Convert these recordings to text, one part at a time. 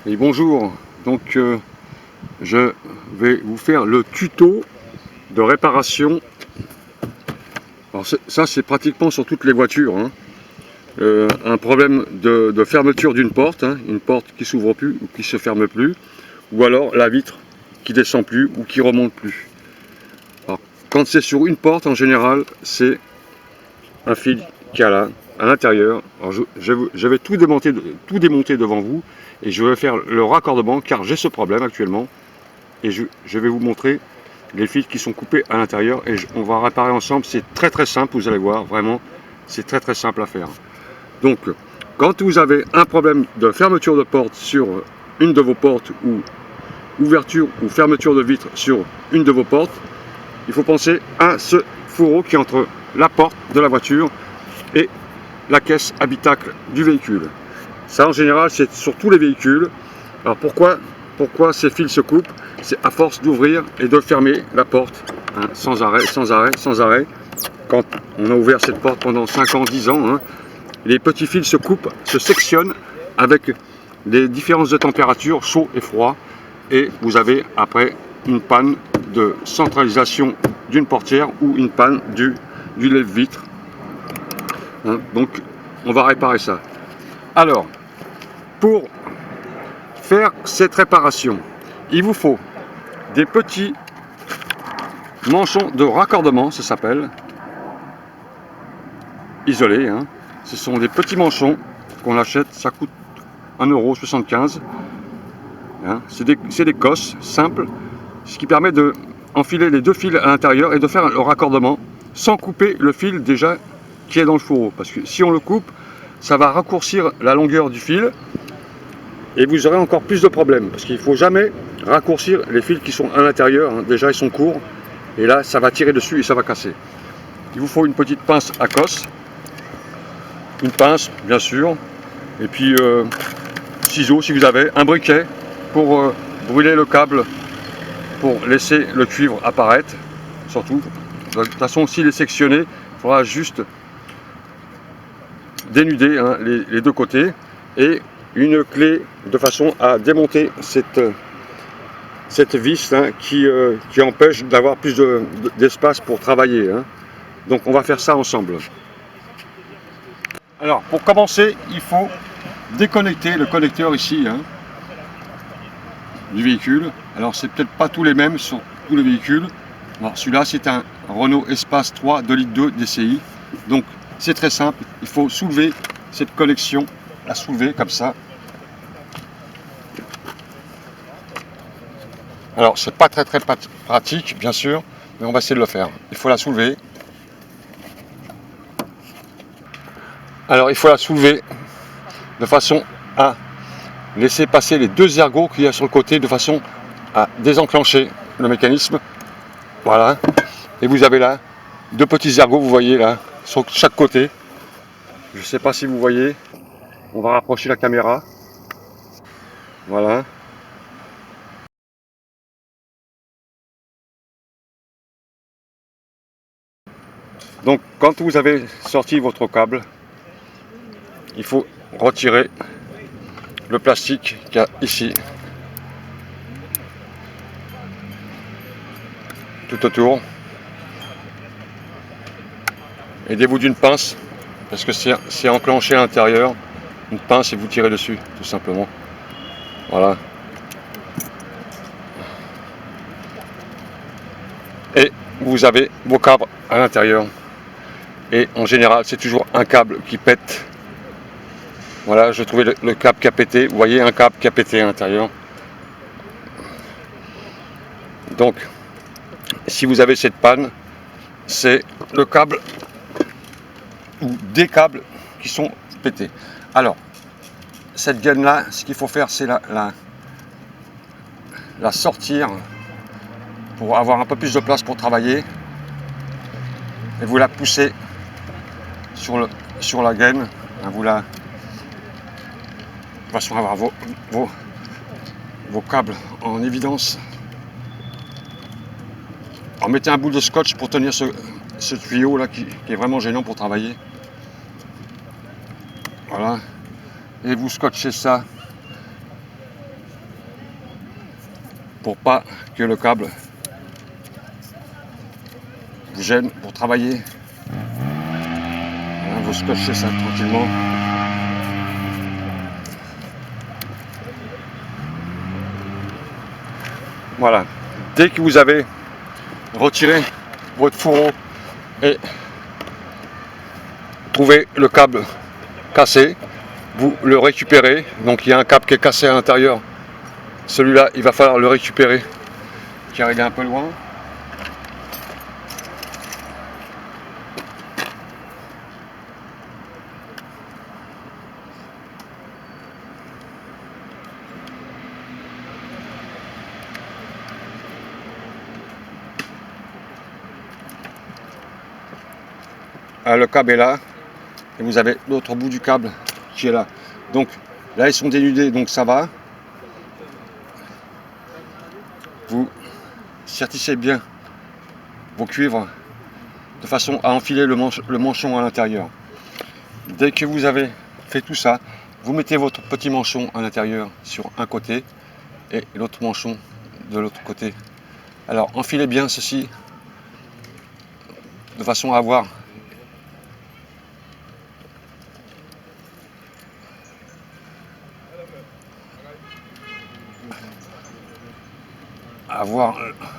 Et bonjour, donc je vais vous faire le tuto de réparation. Alors ça c'est pratiquement sur toutes les voitures, hein. Un problème de fermeture d'une porte, hein, une porte qui s'ouvre plus ou qui se ferme plus, ou alors la vitre qui descend plus ou qui remonte plus. Alors, quand c'est sur une porte, en général, c'est un fil qui est là, à l'intérieur. Alors je vais tout démonter devant vous et je vais faire le raccordement car j'ai ce problème actuellement et je vais vous montrer les fils qui sont coupés à l'intérieur et on va réparer ensemble. C'est très simple, vous allez voir, vraiment c'est très simple à faire. Donc quand vous avez un problème de fermeture de porte sur une de vos portes ou ouverture ou fermeture de vitre sur une de vos portes, il faut penser à ce fourreau qui est entre la porte de la voiture et la caisse habitacle du véhicule. Ça en général c'est sur tous les véhicules. Alors pourquoi ces fils se coupent? C'est à force d'ouvrir et de fermer la porte, hein, sans arrêt. Quand on a ouvert cette porte pendant 5 ans, 10 ans, hein, les petits fils se coupent, se sectionnent avec des différences de température, chaud et froid, et vous avez après une panne de centralisation d'une portière ou une panne du lève-vitre. Hein, donc on va réparer ça. Alors, pour faire cette réparation, il vous faut des petits manchons de raccordement, ça s'appelle, isolés, hein. Ce sont des petits manchons qu'on achète, ça coûte 1,75 €. Hein. C'est des cosses simples, ce qui permet de enfiler les deux fils à l'intérieur et de faire le raccordement sans couper le fil déjà qui est dans le fourreau. Parce que si on le coupe, ça va raccourcir la longueur du fil et vous aurez encore plus de problèmes. Parce qu'il ne faut jamais raccourcir les fils qui sont à l'intérieur, hein. Déjà ils sont courts et là ça va tirer dessus et ça va casser. Il vous faut une petite pince à cosse, une pince bien sûr, et puis ciseaux si vous avez, un briquet pour brûler le câble, pour laisser le cuivre apparaître, surtout. De toute façon, s'il est sectionné, il faudra juste dénuder, hein, les deux côtés, et une clé de façon à démonter cette vis, hein, qui empêche d'avoir plus d'espace pour travailler, hein. Donc on va faire ça ensemble. Alors pour commencer, il faut déconnecter le connecteur ici, hein, du véhicule. Alors c'est peut-être pas tous les mêmes sur tous les véhicules. Celui-là c'est un Renault Espace 3 2,2 litres DCI. Donc c'est très simple, il faut soulever cette connexion, la soulever comme ça. Alors c'est pas très pratique bien sûr, mais on va essayer de le faire. Il faut la soulever. Alors il faut la soulever de façon à laisser passer les deux ergots qu'il y a sur le côté de façon à désenclencher le mécanisme. Voilà. Et vous avez là deux petits ergots, vous voyez là, sur chaque côté. Je ne sais pas si vous voyez. On va rapprocher la caméra. Voilà. Donc quand vous avez sorti votre câble, il faut retirer le plastique qu'il y a ici, tout autour. Aidez-vous d'une pince, parce que c'est enclenché à l'intérieur. Une pince et vous tirez dessus, tout simplement. Voilà. Et vous avez vos câbles à l'intérieur. Et en général, c'est toujours un câble qui pète. Voilà, je trouvais le câble qui a pété. Vous voyez un câble qui a pété à l'intérieur. Donc, si vous avez cette panne, c'est le câble ou des câbles qui sont pétés. Alors, cette gaine là, ce qu'il faut faire, c'est la sortir pour avoir un peu plus de place pour travailler. Et vous la poussez sur la gaine. Vous la, de façon à avoir vos câbles en évidence. Alors mettez un bout de scotch pour tenir ce tuyau là qui est vraiment gênant pour travailler. Voilà. Et vous scotchez ça pour pas que le câble vous gêne pour travailler. Voilà, vous scotchez ça tranquillement. Voilà, dès que vous avez retiré votre fourreau et trouvé le câble cassé, vous le récupérez. Donc il y a un câble qui est cassé à l'intérieur. Celui-là, il va falloir le récupérer car il est un peu loin. Ah, le câble est là et vous avez l'autre bout du câble qui est là. Donc là, ils sont dénudés, donc ça va. Vous sertissez bien vos cuivres de façon à enfiler le manchon à l'intérieur. Dès que vous avez fait tout ça, vous mettez votre petit manchon à l'intérieur sur un côté et l'autre manchon de l'autre côté. Alors enfilez bien ceci de façon à avoir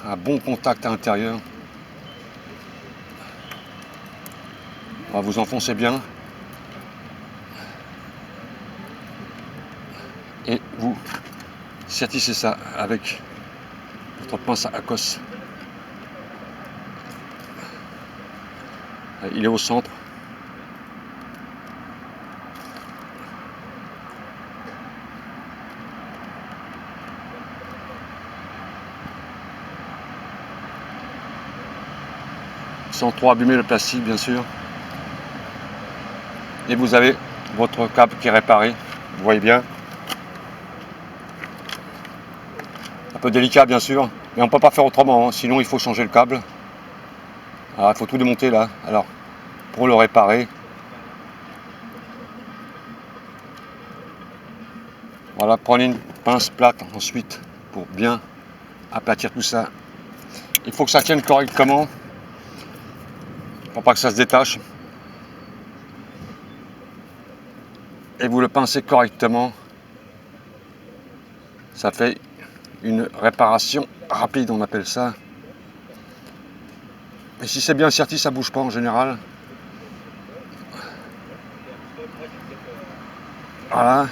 un bon contact à l'intérieur. Vous enfoncez bien et vous sertissez ça avec votre pince à cosse. Il est au centre. Sans trop abîmer le plastique, bien sûr. Et vous avez votre câble qui est réparé. Vous voyez bien. Un peu délicat, bien sûr. Mais on ne peut pas faire autrement, hein. Sinon il faut changer le câble. Alors il faut tout démonter là. Alors pour le réparer, voilà, prenez une pince plate ensuite pour bien aplatir tout ça. Il faut que ça tienne correctement pour pas que ça se détache. Et vous le pincez correctement. Ça fait une réparation rapide, on appelle ça. Et si c'est bien serti, ça bouge pas en général. Voilà.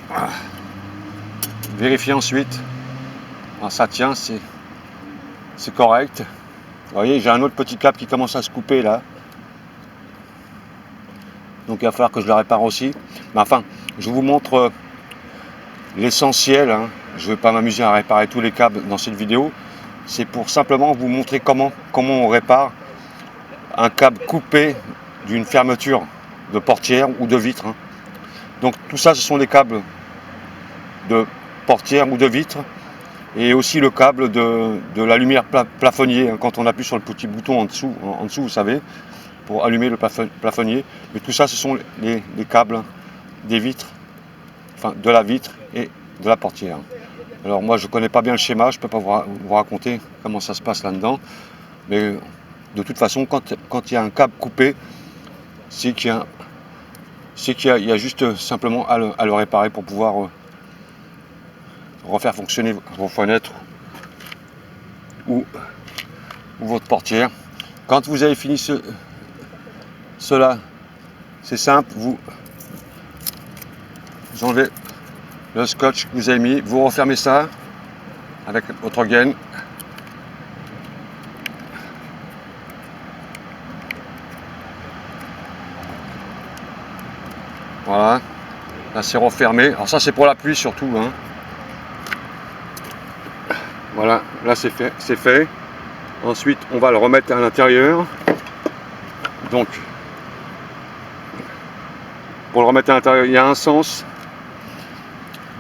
Voilà. Vérifiez ensuite. Alors, ça tient, c'est correct. Vous voyez, j'ai un autre petit câble qui commence à se couper là. Donc il va falloir que je le répare aussi. Mais enfin, je vous montre l'essentiel. Hein. Je ne vais pas m'amuser à réparer tous les câbles dans cette vidéo. C'est pour simplement vous montrer comment on répare un câble coupé d'une fermeture de portière ou de vitre. Hein. Donc tout ça, ce sont des câbles de portière ou de vitre. Et aussi le câble de la lumière plafonnier. Hein. Quand on appuie sur le petit bouton en dessous, vous savez, pour allumer le plafonnier. Mais tout ça, ce sont les câbles des vitres, enfin de la vitre et de la portière. Alors moi, je ne connais pas bien le schéma, je ne peux pas vous raconter comment ça se passe là-dedans. Mais de toute façon, quand il y a un câble coupé, c'est qu'il y a juste simplement à le réparer pour pouvoir refaire fonctionner vos fenêtres ou votre portière. Quand vous avez fini cela, c'est simple, vous enlevez le scotch que vous avez mis, vous refermez ça avec votre gaine. Voilà, là c'est refermé. Alors ça c'est pour l'appui surtout. Hein. Voilà, là c'est fait. Ensuite on va le remettre à l'intérieur. Donc pour le remettre à l'intérieur, il y a un sens.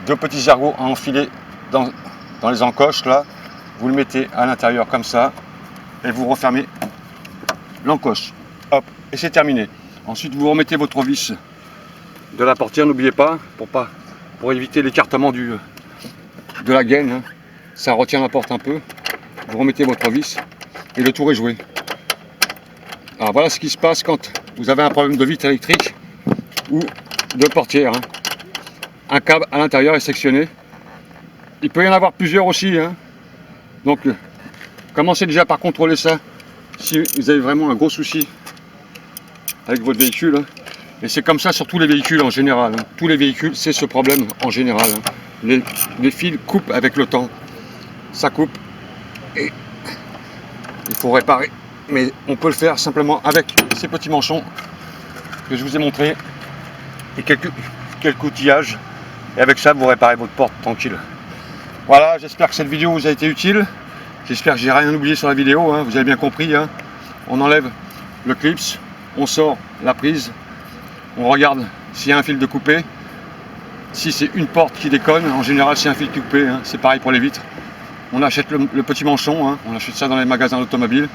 Deux petits ergots à enfiler dans les encoches là. Vous le mettez à l'intérieur comme ça et vous refermez l'encoche. Hop, et c'est terminé. Ensuite vous remettez votre vis de la portière, n'oubliez pas, pour éviter l'écartement du de la gaine, hein. Ça retient la porte un peu. Vous remettez votre vis et le tour est joué. Alors voilà ce qui se passe quand vous avez un problème de vitre électrique ou de portière, hein. Un câble à l'intérieur est sectionné. Il peut y en avoir plusieurs aussi, hein. Donc commencez déjà par contrôler ça si vous avez vraiment un gros souci avec votre véhicule, hein. Et c'est comme ça sur tous les véhicules en général, hein. Tous les véhicules, c'est ce problème en général, hein. Les fils coupent avec le temps. Ça coupe et il faut réparer. Mais on peut le faire simplement avec ces petits manchons que je vous ai montré et quelques outillages. Et avec ça, vous réparez votre porte tranquille. Voilà, j'espère que cette vidéo vous a été utile. J'espère que j'ai rien oublié sur la vidéo, hein. Vous avez bien compris, hein. On enlève le clips, on sort la prise, on regarde s'il y a un fil de coupé. Si c'est une porte qui déconne, en général c'est un fil coupé, hein. C'est pareil pour les vitres. On achète le petit manchon, hein. On achète ça dans les magasins automobiles.